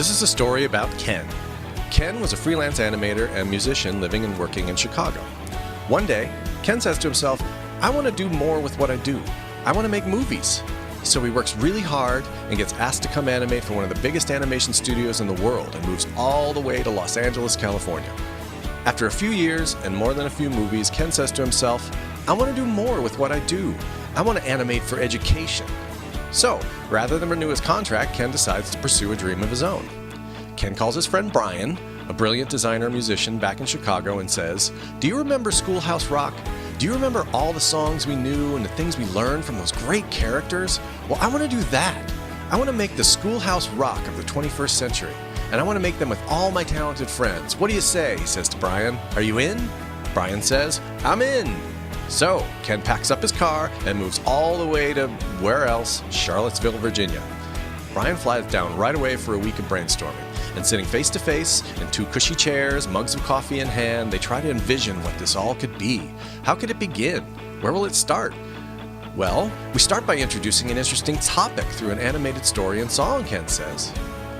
This is a story about Ken. Ken was a freelance animator and musician living and working in Chicago. One day, Ken says to himself, I want to do more with what I do. I want to make movies. So he works really hard and gets asked to come animate for one of the biggest animation studios in the world and moves all the way to Los Angeles, California. After a few years and more than a few movies, Ken says to himself, I want to do more with what I do. I want to animate for education. So, rather than renew his contract, Ken decides to pursue a dream of his own. Ken calls his friend Brian, a brilliant designer and musician back in Chicago, and says, Do you remember Schoolhouse Rock? Do you remember all the songs we knew and the things we learned from those great characters? Well, I want to do that. I want to make the Schoolhouse Rock of the 21st century, and I want to make them with all my talented friends. What do you say? He says to Brian. Are you in? Brian says, I'm in. So, Ken packs up his car and moves all the way to, where else? Charlottesville, Virginia. Brian flies down right away for a week of brainstorming, and sitting face to face in two cushy chairs, mugs of coffee in hand, they try to envision what this all could be. How could it begin? Where will it start? Well, we start by introducing an interesting topic through an animated story and song, Ken says.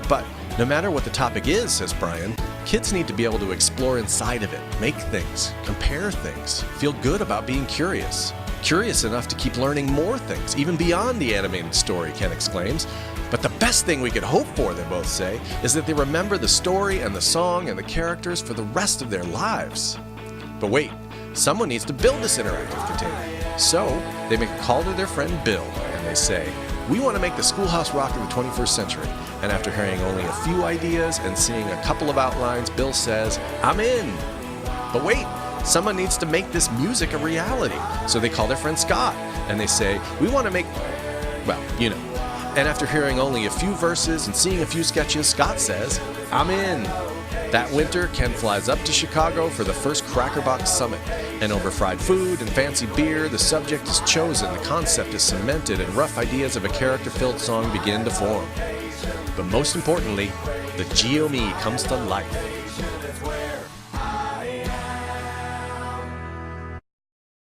But no matter what the topic is, says Brian, kids need to be able to explore inside of it, make things, compare things, feel good about being curious. Curious enough to keep learning more things, even beyond the animated story, Ken exclaims. But the best thing we could hope for, they both say, is that they remember the story and the song and the characters for the rest of their lives. But wait, someone needs to build this interactive container. So they make a call to their friend Bill, and they say, we want to make the Schoolhouse Rock of the 21st century. And after hearing only a few ideas and seeing a couple of outlines, Bill says, I'm in. But wait, someone needs to make this music a reality. So they call their friend Scott, and they say, we want to make, well, you know. And after hearing only a few verses and seeing a few sketches, Scott says, I'm in. That winter, Ken flies up to Chicago for the first Crackerbox summit. And over fried food and fancy beer, the subject is chosen, the concept is cemented, and rough ideas of a character-filled song begin to form. But most importantly, the Geo-Me comes to life.